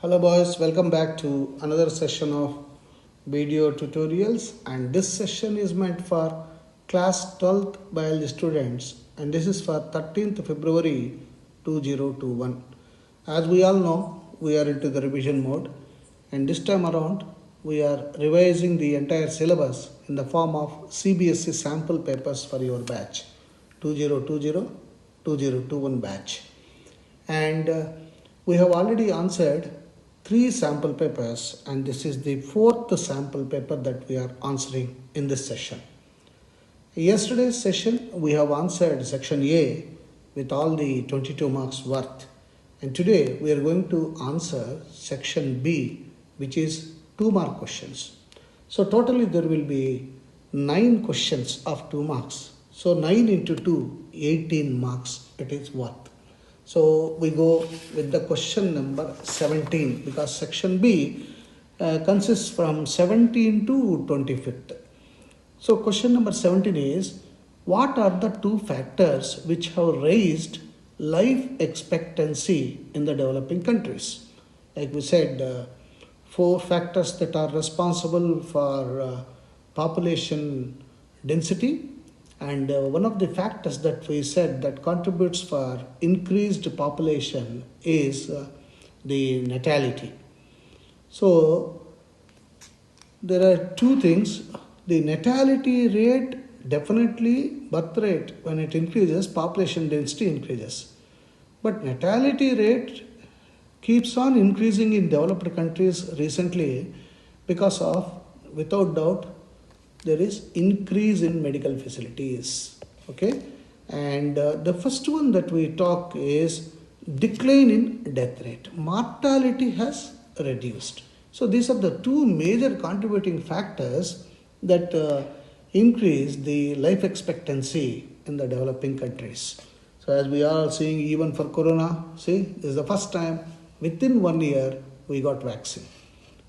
Hello boys, welcome back to another session of video tutorials, and this session is meant for class 12th biology students, and this is for 13th February 2021. As we all know, we are into the revision mode, and this time around we are revising the entire syllabus in the form of CBSE sample papers for your batch 2020-2021 batch. And we have already answered 3 sample papers, and this is the 4th sample paper that we are answering in this session. Yesterday's session we have answered section A with all the 22 marks worth, and today we are going to answer section B, which is 2 mark questions. So totally there will be 9 questions of 2 marks. So 9 into 2, 18 marks it is worth. So we go with the question number 17, because section B consists from 17 to 25th. So question number 17 is, what are the 2 factors which have raised life expectancy in the developing countries? Like we said, 4 factors that are responsible for population density. And one of the factors that we said that contributes for increased population is the natality. So there are 2 things. The natality rate, definitely birth rate, when it increases, population density increases. But natality rate keeps on increasing in developed countries recently because of, without doubt, there is increase in medical facilities. Okay, and the first one that we talk is decline in death rate. Mortality has reduced. So these are the 2 major contributing factors that increase the life expectancy in the developing countries. So as we are seeing, even for corona, see, this is the first time within 1 year we got vaccine.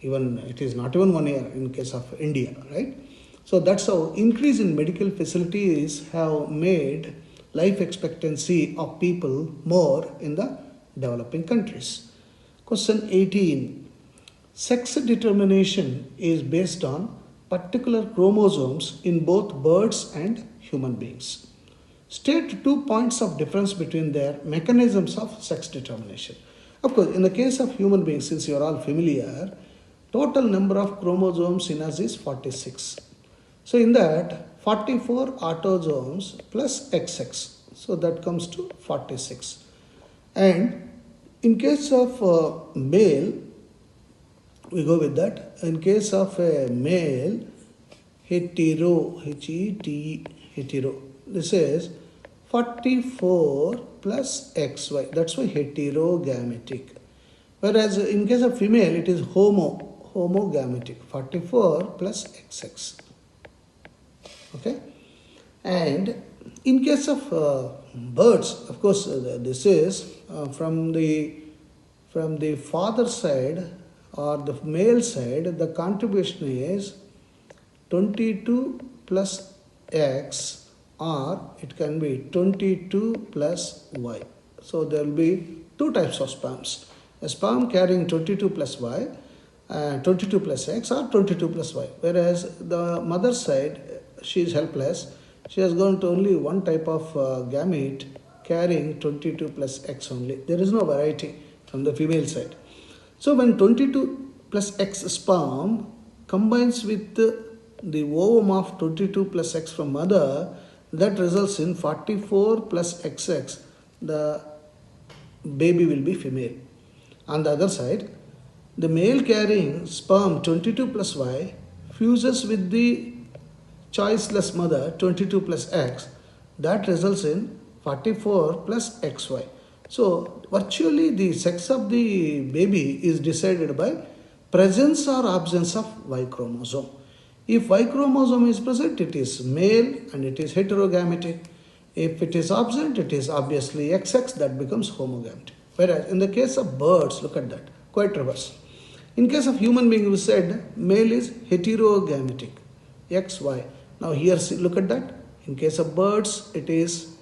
Even it is not even 1 year in case of India, right? So that's how increase in medical facilities have made life expectancy of people more in the developing countries. Question 18. Sex determination is based on particular chromosomes in both birds and human beings. State 2 points of difference between their mechanisms of sex determination. Of course, in the case of human beings, since you are all familiar, total number of chromosomes in us is 46. So in that, 44 autosomes plus XX, so that comes to 46. And in case of male, we go with that. In case of a male, hetero, H-E-T, hetero, this is 44 plus XY, that's why heterogametic. Whereas in case of female, it is homogametic, 44 plus XX. Okay, and in case of birds, of course, this is from the father side or the male side, the contribution is 22 plus X, or it can be 22 plus Y. So there will be 2 types of sperms: a sperm carrying 22 plus Y, 22 plus X, or 22 plus Y. Whereas the mother side, she is helpless. She has gone to only one type of gamete carrying 22 plus X only. There is no variety from the female side. So when 22 plus X sperm combines with the ovum of 22 plus X from mother, that results in 44 plus XX. The baby will be female. On the other side, the male carrying sperm 22 plus Y fuses with the choiceless mother 22 plus X, that results in 44 plus XY. So virtually the sex of the baby is decided by presence or absence of Y chromosome. If Y chromosome is present, it is male and it is heterogametic. If it is absent, it is obviously XX, that becomes homogametic. Whereas in the case of birds, look at that, quite reverse. In case of human being, we said male is heterogametic, XY. Now here look at that. In case of birds, it is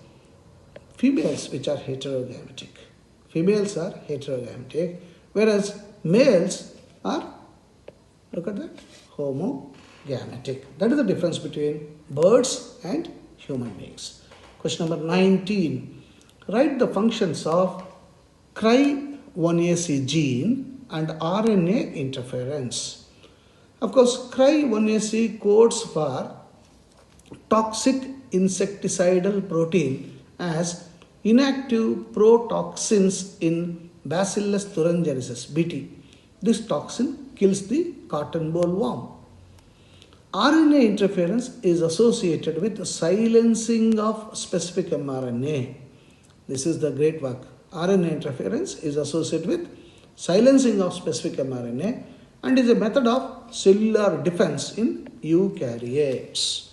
females which are heterogametic. Females are heterogametic, whereas males are, look at that, homogametic. That is the difference between birds and human beings. Question number 19. Write the functions of Cry1AC gene and RNA interference. Of course, Cry1AC codes for toxic insecticidal protein as inactive protoxins in Bacillus thuringiensis (BT). This toxin kills the cotton boll worm. RNA interference is associated with silencing of specific mRNA. This is the great work. RNA interference is associated with silencing of specific mRNA and is a method of cellular defense in eukaryotes.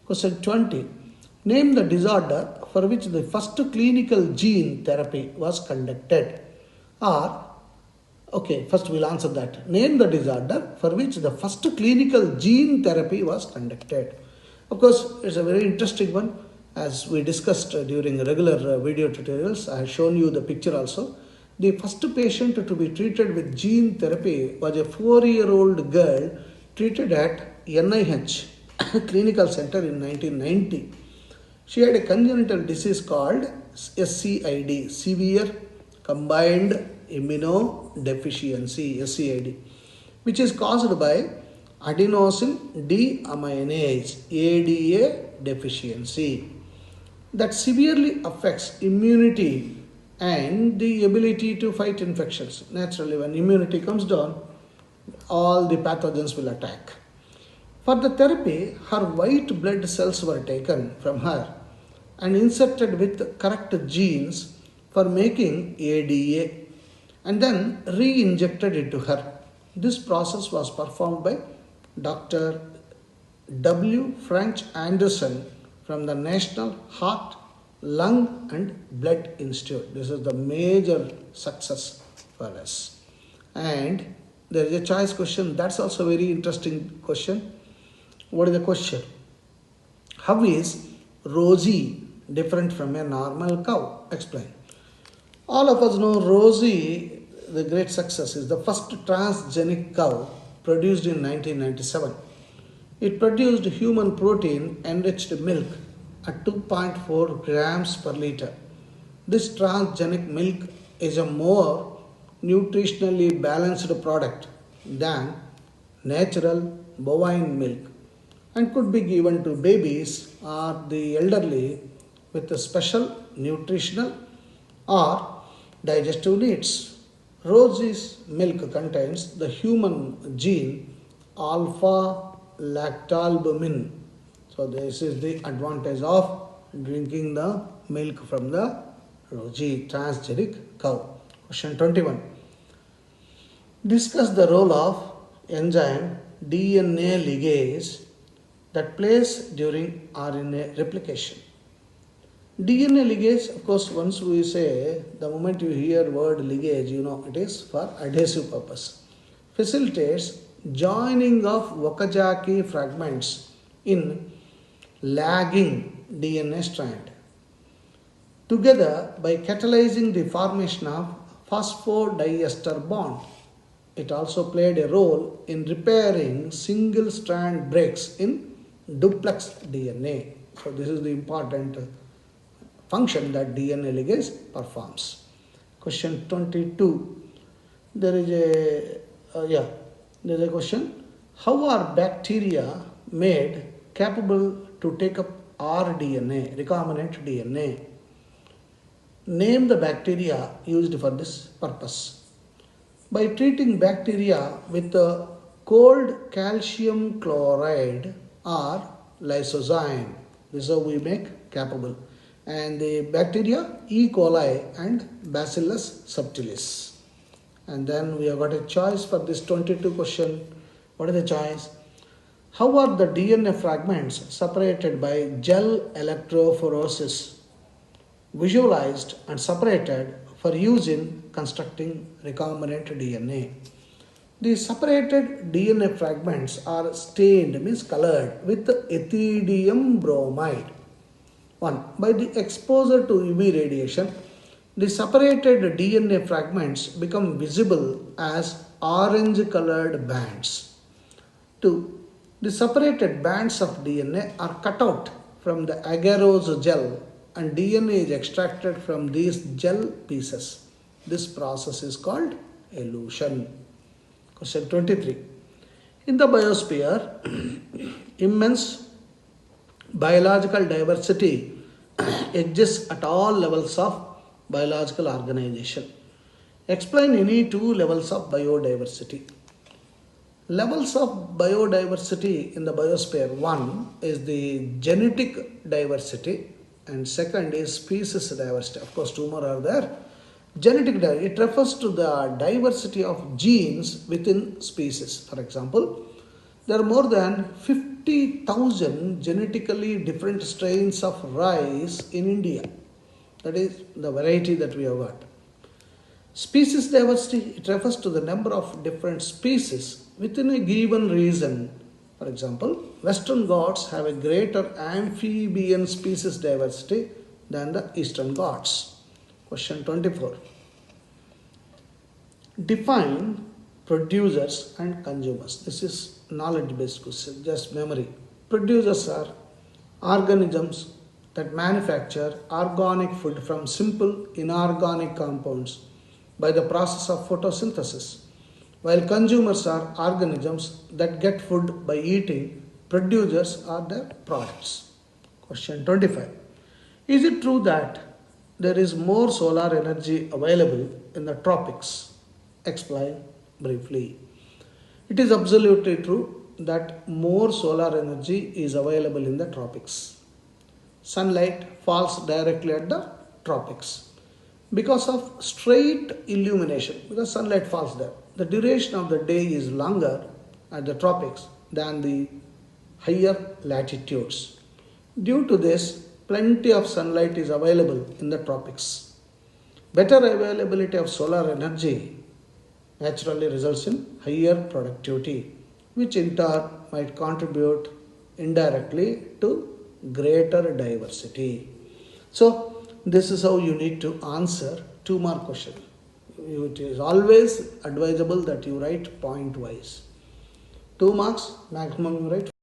Question 20. Name the disorder for which the first clinical gene therapy was conducted. First we'll answer that. Name the disorder for which the first clinical gene therapy was conducted. Of course, it's a very interesting one. As we discussed during regular video tutorials, I have shown you the picture also. The first patient to be treated with gene therapy was a 4-year-old girl treated at NIH Clinical Center in 1990. She had a congenital disease called SCID, Severe Combined Immunodeficiency, SCID, which is caused by adenosine deaminase, ADA deficiency, that severely affects immunity and the ability to fight infections. Naturally, when immunity comes down, all the pathogens will attack. For the therapy, her white blood cells were taken from her and inserted with correct genes for making ADA and then re-injected into her. This process was performed by Dr. W. French Anderson from the National Heart, Lung and Blood Institute. This is the major success for us. And there is a choice question. That's also a very interesting question. What is the question? How is Rosie different from a normal cow? Explain. All of us know Rosie, the great success, is the first transgenic cow produced in 1997. It produced human protein enriched milk at 2.4 grams per liter. This transgenic milk is a more nutritionally balanced product than natural bovine milk and could be given to babies or the elderly with a special nutritional or digestive needs. Rosie's milk contains the human gene alpha lactalbumin. So this is the advantage of drinking the milk from the Rosie transgenic cow. Question 21. Discuss the role of enzyme DNA ligase that plays during RNA replication. DNA ligase, of course, once we say, the moment you hear word ligase, you know it is for adhesive purpose. Facilitates joining of Okazaki fragments in lagging DNA strand together by catalyzing the formation of phosphodiester bond. It also played a role in repairing single strand breaks in duplex DNA. So this is the important function that DNA ligase performs. Question 22. There is a question. How are bacteria made capable to take up rDNA, recombinant DNA? Name the bacteria used for this purpose. By treating bacteria with a cold calcium chloride or lysozyme, this is how we make capable. And the bacteria E. coli and Bacillus subtilis. And then we have got a choice for this 22 question. What is the choice? How are the DNA fragments separated by gel electrophoresis visualized and separated for use in constructing recombinant DNA? The separated DNA fragments are stained, means colored, with ethidium bromide. 1. By the exposure to UV radiation, The separated DNA fragments become visible as orange colored bands. 2. The separated bands of DNA are cut out from the agarose gel and DNA is extracted from these gel pieces. This process is called elution. Question 23. In the biosphere, immense biological diversity exists at all levels of biological organization. Explain any two levels of biodiversity. Levels of biodiversity in the biosphere: one is the genetic diversity, and second is species diversity. Of course, two more are there. Genetic diversity, it refers to the diversity of genes within species. For example, there are more than 50,000 genetically different strains of rice in India. That is the variety that we have got. Species diversity, it refers to the number of different species within a given region. For example, Western Ghats have a greater amphibian species diversity than the Eastern Ghats. Question 24. Define producers and consumers. This is knowledge based question, just memory. Producers are organisms that manufacture organic food from simple inorganic compounds by the process of photosynthesis, while consumers are organisms that get food by eating. Producers are their products. Question 25. Is it true that there is more solar energy available in the tropics? Explain briefly. It is absolutely true that more solar energy is available in the tropics. Sunlight falls directly at the tropics because of straight illumination, because sunlight falls there. The duration of the day is longer at the tropics than the higher latitudes. Due to this, plenty of sunlight is available in the tropics. Better availability of solar energy naturally results in higher productivity, which in turn might contribute indirectly to greater diversity. So, this is how you need to answer 2 mark question. It is always advisable that you write point wise. 2 marks maximum you write